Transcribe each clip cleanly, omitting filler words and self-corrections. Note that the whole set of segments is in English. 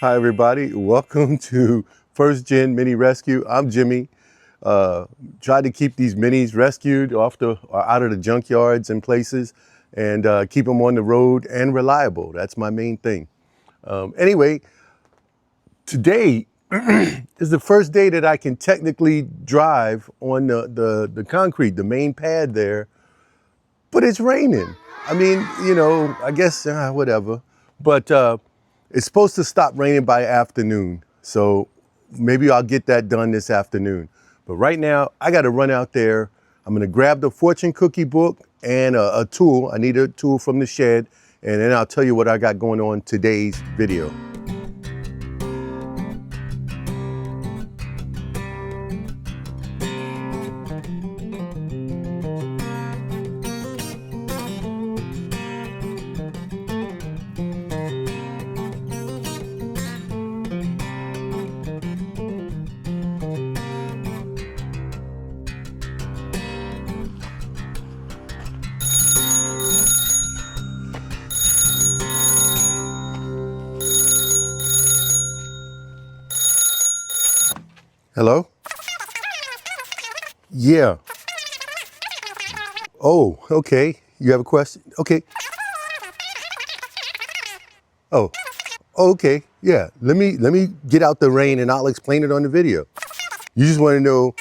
Hi everybody, welcome to First Gen Mini Rescue. I'm Jimmy. Try to keep these minis rescued out of the junkyards and places and keep them on the road and reliable. That's my main thing. Anyway, today is the first day that I can technically drive on the concrete, the main pad there, but it's raining. I mean, I guess whatever. But it's supposed to stop raining by afternoon. So maybe I'll get that done this afternoon. But right now, I got to run out there. I'm going to grab the fortune cookie book and a tool. I need a tool from the shed. And then I'll tell you what I got going on today's video. Hello? Yeah. Oh, okay. You have a question? Okay. Oh, okay. Yeah. Let me get out the rain and I'll explain it on the video. You just want to know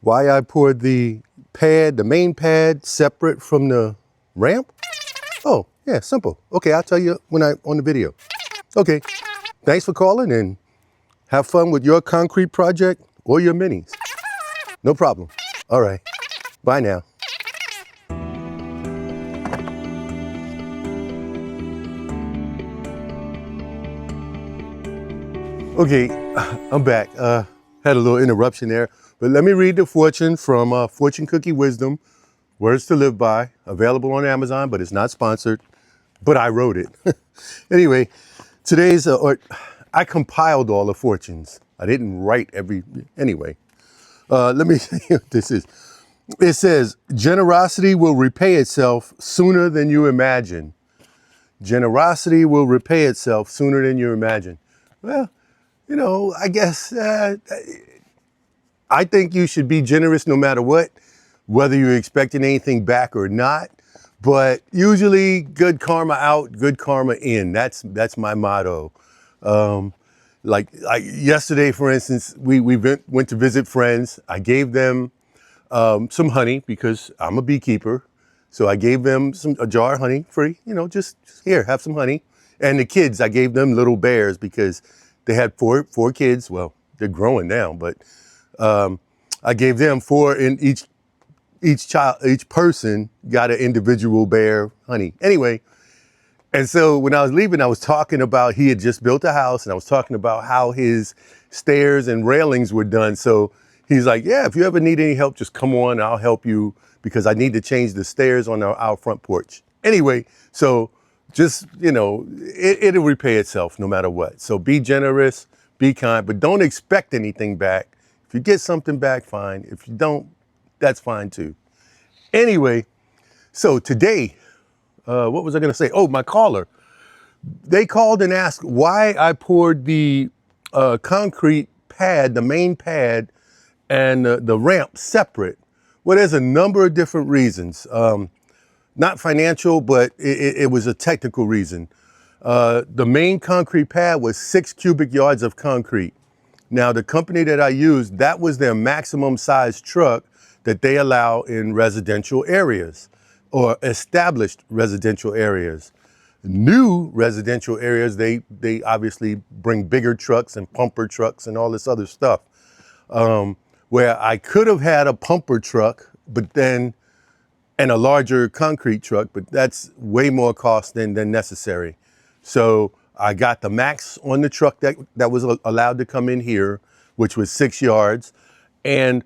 why I poured the pad, the main pad, separate from the ramp? Oh, yeah, simple. Okay, I'll tell you on the video. Okay. Thanks for calling and have fun with your concrete project or your minis. No problem. All right. Bye now. Okay, I'm back. Had a little interruption there, but let me read the fortune from Fortune Cookie Wisdom, Words to Live By, available on Amazon, but it's not sponsored, but I wrote it. Anyway, today's, I compiled all the fortunes. I didn't write anyway. Let me tell you what this is. It says, generosity will repay itself sooner than you imagine. Generosity will repay itself sooner than you imagine. Well, I guess I think you should be generous no matter what, whether you're expecting anything back or not. But usually good karma out, good karma in. That's my motto. Like yesterday, for instance, we went to visit friends. I gave them some honey because I'm a beekeeper. So I gave them a jar of honey free, just here, have some honey. And the kids, I gave them little bears because they had four kids. Well, they're growing now, but I gave them four, and each person got an individual bear honey. Anyway, and so when I was leaving, I was talking about he had just built a house, and I was talking about how his stairs and railings were done. So he's like, yeah, if you ever need any help, just come on, I'll help you because I need to change the stairs on our front porch. Anyway, so just, it'll repay itself no matter what. So be generous, be kind, but don't expect anything back. If you get something back, fine. If you don't, that's fine too. Anyway, so today, what was I gonna say? Oh, my caller. They called and asked why I poured the concrete pad, the main pad, and the ramp separate. Well, there's a number of different reasons. Not financial, but it was a technical reason. The main concrete pad was 6 cubic yards of concrete. Now, the company that I used, that was their maximum size truck that they allow in residential areas or established residential areas. New residential areas, they obviously bring bigger trucks and pumper trucks and all this other stuff. Where I could have had a pumper truck, and a larger concrete truck, but that's way more cost than necessary. So I got the max on the truck that was allowed to come in here, which was 6 yards. And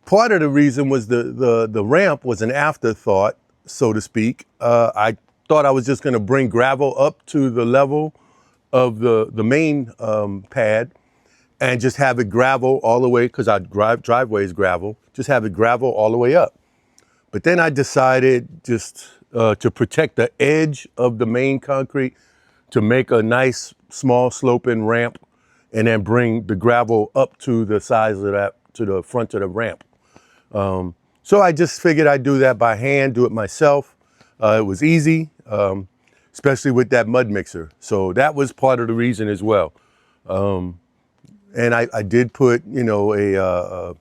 part of the reason was the ramp was an afterthought, so to speak. I thought I was just gonna bring gravel up to the level of the main pad and just have it gravel all the way, because our driveway is gravel, just have it gravel all the way up. But then I decided just to protect the edge of the main concrete, to make a nice small sloping ramp and then bring the gravel up to the size of that, to the front of the ramp. So I just figured I'd do that by hand, do it myself. It was easy, especially with that mud mixer. So that was part of the reason as well. And I did put, you know,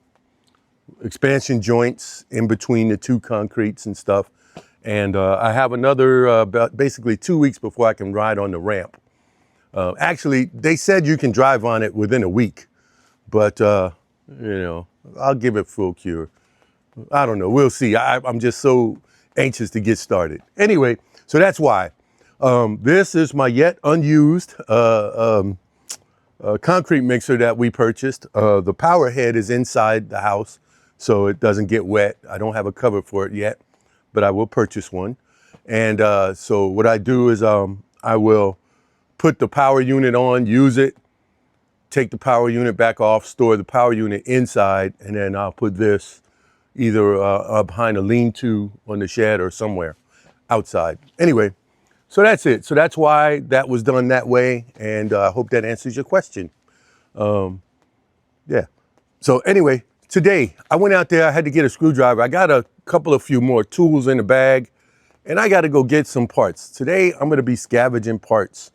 expansion joints in between the two concretes and stuff. And I have another about basically 2 weeks before I can ride on the ramp. Actually, they said you can drive on it within a week, but you know, I'll give it full cure. I don't know, we'll see. I'm just so anxious to get started. Anyway, so that's why. This is my yet unused concrete mixer that we purchased. The power head is inside the house, so it doesn't get wet. I don't have a cover for it yet, but I will purchase one. And so what I do is I will put the power unit on, use it, take the power unit back off, store the power unit inside, and then I'll put this either behind a lean-to on the shed or somewhere outside. Anyway, so that's it. So that's why that was done that way, and I hope that answers your question. Yeah. So anyway, today I went out there, I had to get a screwdriver. I got a few more tools in the bag, and I got to go get some parts. Today I'm going to be scavenging parts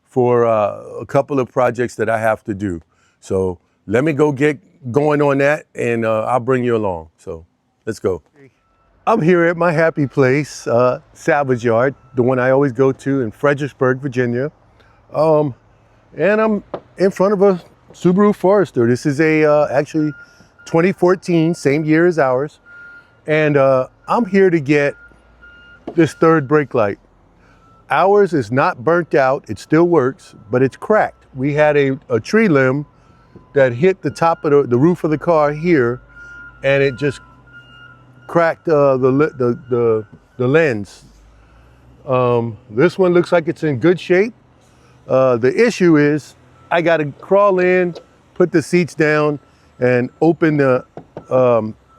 for a couple of projects that I have to do. So let me go get going on that, and I'll bring you along. So let's go. I'm here at my happy place, Salvage Yard, the one I always go to in Fredricksburg, Virginia. And I'm in front of a Subaru Forester. This is a actually 2014, same year as ours. And I'm here to get this third brake light. Ours is not burnt out, it still works, but it's cracked. We had a tree limb that hit the top of the roof of the car here, and it just cracked the lens. This one looks like it's in good shape. The issue is I got to crawl in, put the seats down, and open the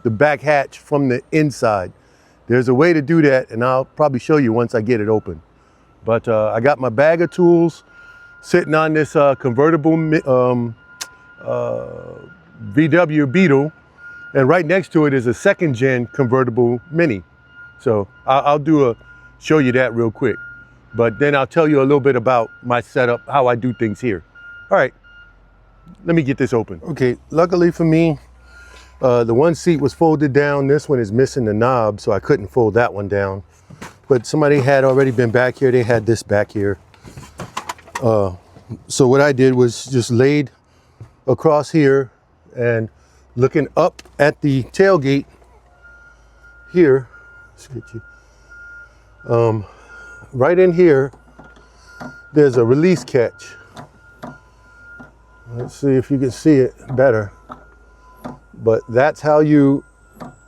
back hatch from the inside. There's a way to do that, and I'll probably show you once I get it open. But I got my bag of tools sitting on this convertible VW Beetle, and right next to it is a second gen convertible Mini. So I'll show you that real quick. But then I'll tell you a little bit about my setup, how I do things here. All right, let me get this open. Okay, luckily for me, the one seat was folded down. This one is missing the knob, so I couldn't fold that one down. But somebody had already been back here. They had this back here. So what I did was just laid across here and looking up at the tailgate here. Let's get you. Right in here, there's a release catch. Let's see if you can see it better. But that's how you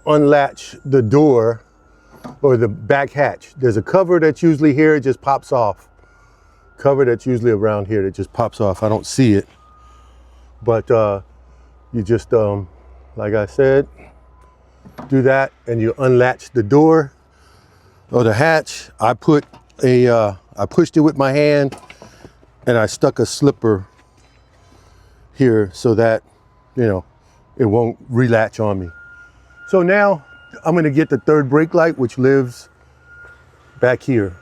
unlatch the door or the back hatch. There's a cover that's usually here, it just pops off. Cover that's usually around here that just pops off. I don't see it. But you just, like I said, do that and you unlatch the door or the hatch. I pushed it with my hand and I stuck a slipper here so that, you know, it won't relatch on me. So now I'm gonna get the third brake light, which lives back here.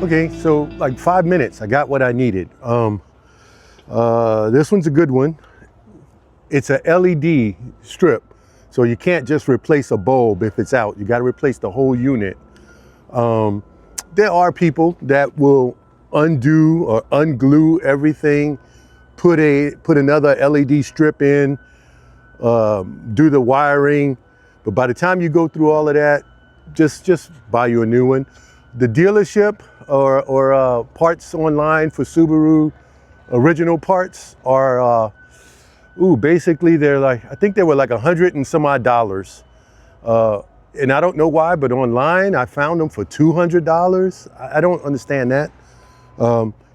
Okay, so like 5 minutes, I got what I needed. This one's a good one. It's a LED strip, so you can't just replace a bulb if it's out. You got to replace the whole unit. There are people that will undo or unglue everything, put another LED strip in, do the wiring, But by the time you go through all of that, just buy you a new one. The dealership or parts online for Subaru original parts are, basically they're like, I think they were like $100 and some odd. And I don't know why, but online I found them for $200. I don't understand that.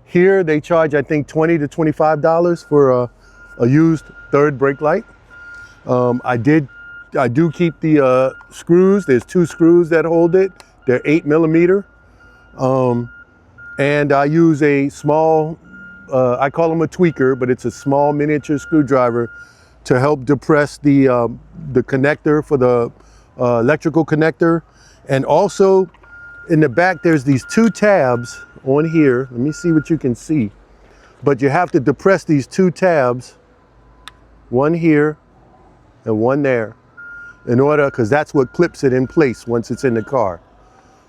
Here they charge, I think, $20 to $25 for a used third brake light. I do keep the screws. There's 2 screws that hold it. They're 8mm. And I use a small, I call them a tweaker, but it's a small miniature screwdriver to help depress the connector for the electrical connector. And also in the back, there's these 2 tabs on here. Let me see what you can see. But you have to depress these 2 tabs, one here and one there, in order, because that's what clips it in place once it's in the car.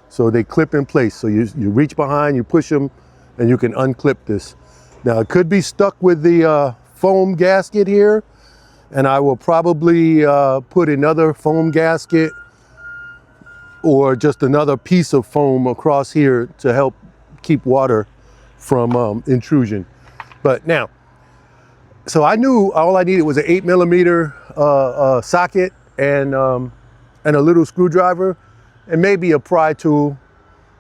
So they clip in place. So you reach behind, you push them, and you can unclip this. Now it could be stuck with the foam gasket here, and I will probably put another foam gasket or just another piece of foam across here to help keep water from intrusion. But now, so I knew all I needed was an 8mm socket and a little screwdriver and maybe a pry tool.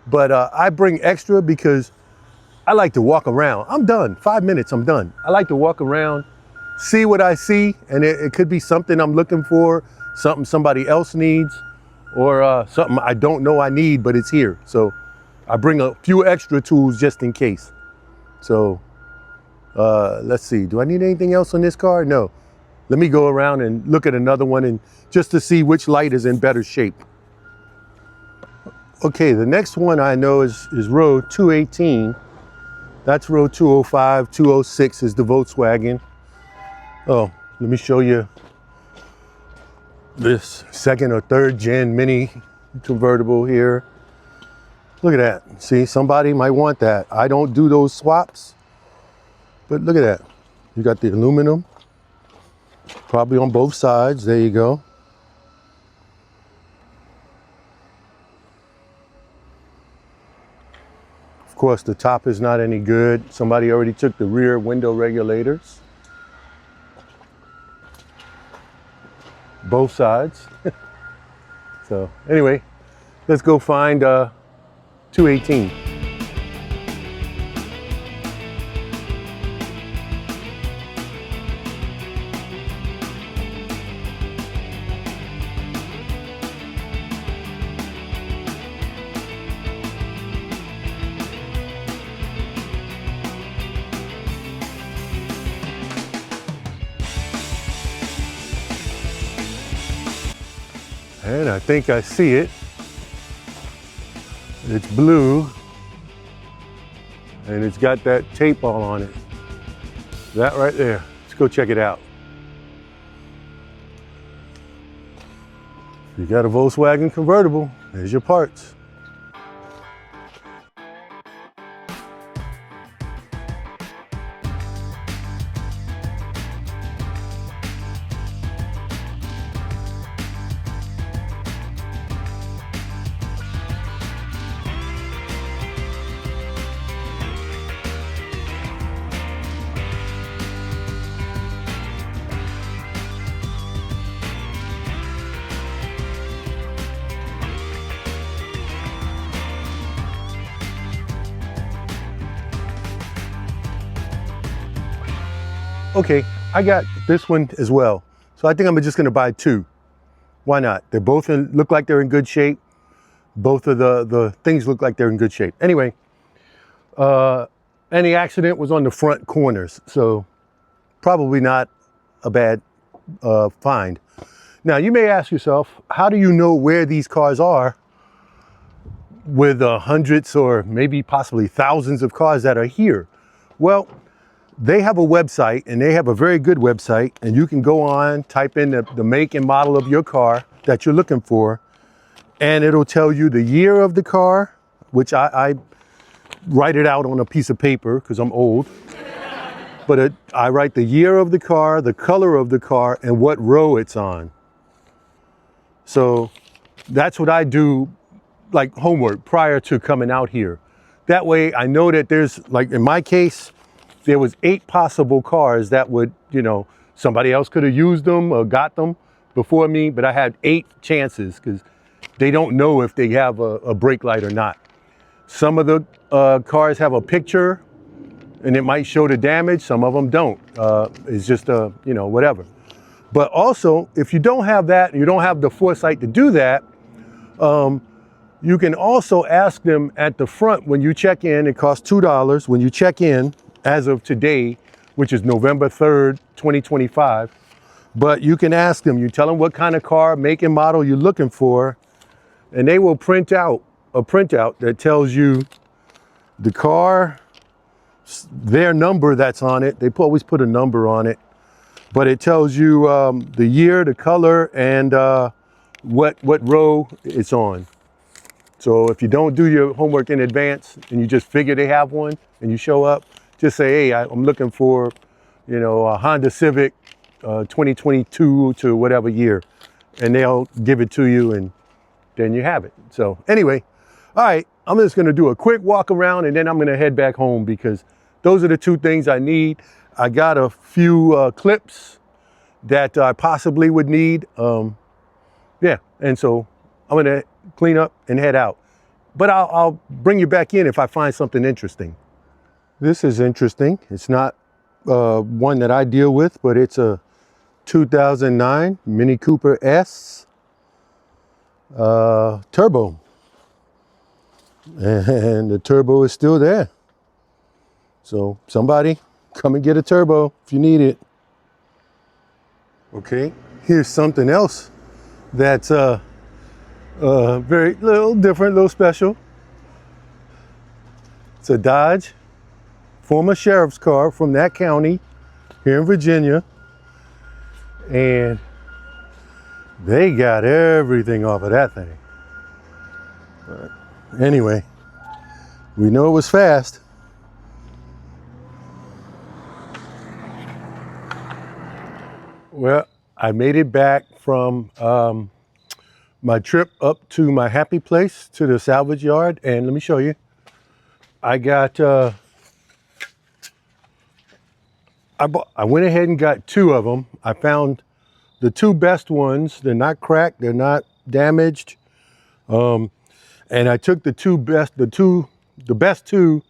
But I bring extra because I like to walk around. I'm done, 5 minutes, I'm done. I like to walk around, see what I see, and it could be something I'm looking for, something somebody else needs, or something I don't know I need, but it's here. So I bring a few extra tools just in case. So let's see, do I need anything else on this car? No. Let me go around and look at another one and just to see which light is in better shape. Okay, the next one I know is row 218. That's row 205, 206 is the Volkswagen. Oh, let me show you this 2nd or 3rd gen mini convertible here. Look at that. See, somebody might want that. I don't do those swaps, but look at that. You got the aluminum, probably on both sides. There you go. Of course, the top is not any good. Somebody already took the rear window regulators. Both sides. So anyway, let's go find 218. And I think I see it. It's blue, and it's got that tape all on it. That right there. Let's go check it out. You got a Volkswagen convertible. There's your parts. Okay, I got this one as well. So I think I'm just gonna buy 2. Why not? They both look like they're in good shape. Both of the things look like they're in good shape. Anyway, any accident was on the front corners, so probably not a bad find. Now you may ask yourself, how do you know where these cars are with hundreds or maybe possibly thousands of cars that are here? Well, they have a website, and they have a very good website, and you can go on, type in the make and model of your car that you're looking for, and it'll tell you the year of the car, which I write it out on a piece of paper because I'm old. But I write the year of the car, the color of the car, and what row it's on. So that's what I do, like homework prior to coming out here. That way I know that there's, like in my case, there was 8 possible cars that would, you know, somebody else could have used them or got them before me, but I had 8 chances because they don't know if they have a brake light or not. Some of the cars have a picture and it might show the damage. Some of them don't. It's just, you know, whatever. But also, if you don't have that, you don't have the foresight to do that, you can also ask them at the front when you check in. It costs $2 when you check in as of today, which is November 3rd, 2025. But you can ask them, you tell them what kind of car, make and model you're looking for, and they will print out a printout that tells you the car, their number that's on it. They always put a number on it, but it tells you the year, the color, and what row it's on. So if you don't do your homework in advance and you just figure they have one and you show up, just say, hey, I'm looking for, you know, a Honda Civic 2022 to whatever year, and they'll give it to you and then you have it. So anyway, all right, I'm just gonna do a quick walk around and then I'm gonna head back home because those are the 2 things I need. I got a few clips that I possibly would need. Yeah, and so I'm gonna clean up and head out. But I'll bring you back in if I find something interesting. This is interesting. It's not one that I deal with, but it's a 2009 Mini Cooper S turbo. And the turbo is still there. So somebody come and get a turbo if you need it. Okay, here's something else that's very little different, little special. It's a Dodge, former sheriff's car from that county here in Virginia. And they got everything off of that thing. But anyway, we know it was fast. Well, I made it back from my trip up to my happy place to the salvage yard, and let me show you. I got I went ahead and got 2 of them. I found the 2 best ones. They're not cracked, they're not damaged. And I took the best 2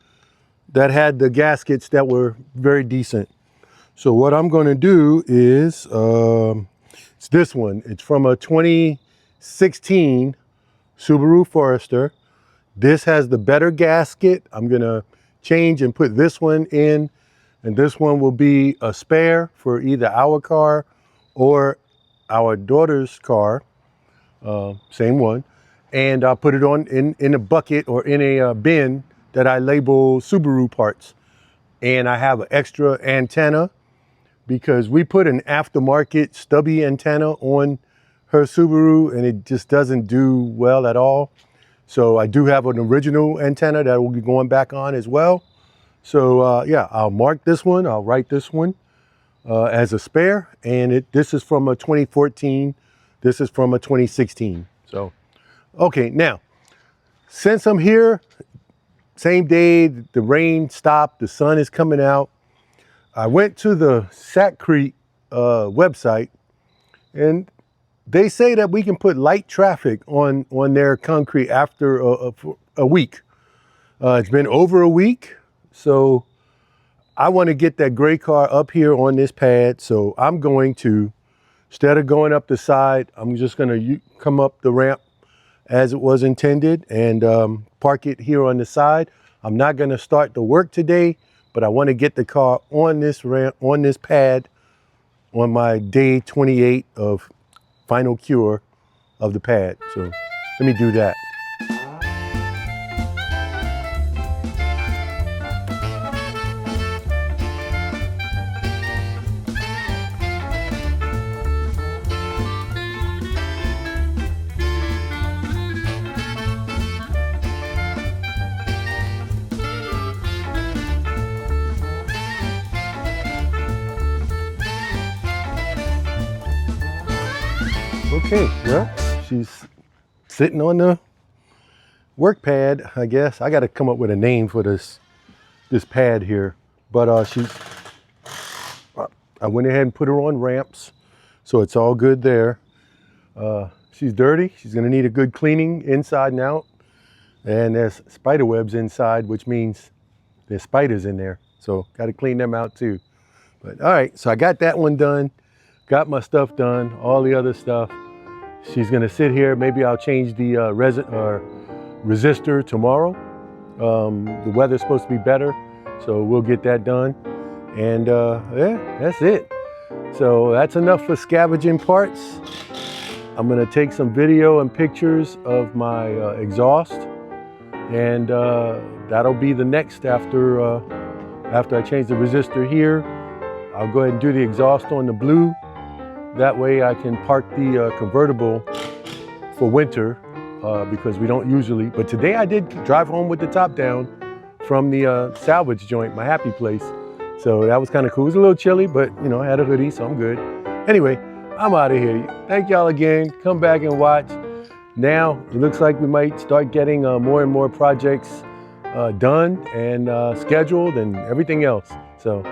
that had the gaskets that were very decent. So what I'm going to do is, it's this one. It's from a 2016 Subaru Forester. This has the better gasket. I'm going to change and put this one in, and this one will be a spare for either our car or our daughter's car, same one. And I'll put it on in a bucket or in a bin that I label Subaru parts. And I have an extra antenna because we put an aftermarket stubby antenna on her Subaru and it just doesn't do well at all. So I do have an original antenna that will be going back on as well. So yeah, I'll mark this one, I'll write this one as a spare. And this is from a 2014, this is from a 2016. So, okay, now, since I'm here, same day, the rain stopped, the sun is coming out. I went to the Sakrete website, and they say that we can put light traffic on their concrete after a week. It's been over a week, so I want to get that gray car up here on this pad. So I'm going to, instead of going up the side, I'm just going to come up the ramp as it was intended and park it here on the side. I'm not going to start the work today, but I want to get the car on this ramp, on this pad, on my day 28 of final cure of the pad. So let me do that. Okay, well, she she's sitting on the work pad, I guess. I got to come up with a name for this pad here. But I went ahead and put her on ramps, so it's all good there. She's dirty. She's going to need a good cleaning inside and out. And there's spider webs inside, which means there's spiders in there. So got to clean them out too. But all right, so I got that one done. Got my stuff done, all the other stuff. She's going to sit here. Maybe I'll change the resistor tomorrow. The weather's supposed to be better, so we'll get that done. And yeah, that's it. So that's enough for scavenging parts. I'm gonna take some video and pictures of my exhaust, and that'll be the next after I change the resistor here. I'll go ahead and do the exhaust on the blue. That way I can park the convertible for winter because we don't usually, but today I did drive home with the top down from the salvage joint, my happy place. So that was kind of cool. It was a little chilly, but you know, I had a hoodie, so I'm good. Anyway, I'm out of here. Thank y'all again. Come back and watch. Now, it looks like we might start getting more and more projects done and scheduled and everything else. So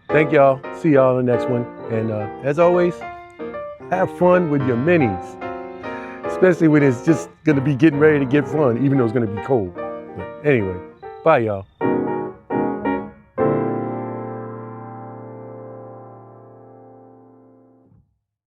thank y'all. See y'all in the next one. And as always, have fun with your minis, especially when it's just going to be getting ready to get fun, even though it's going to be cold. But anyway, bye y'all.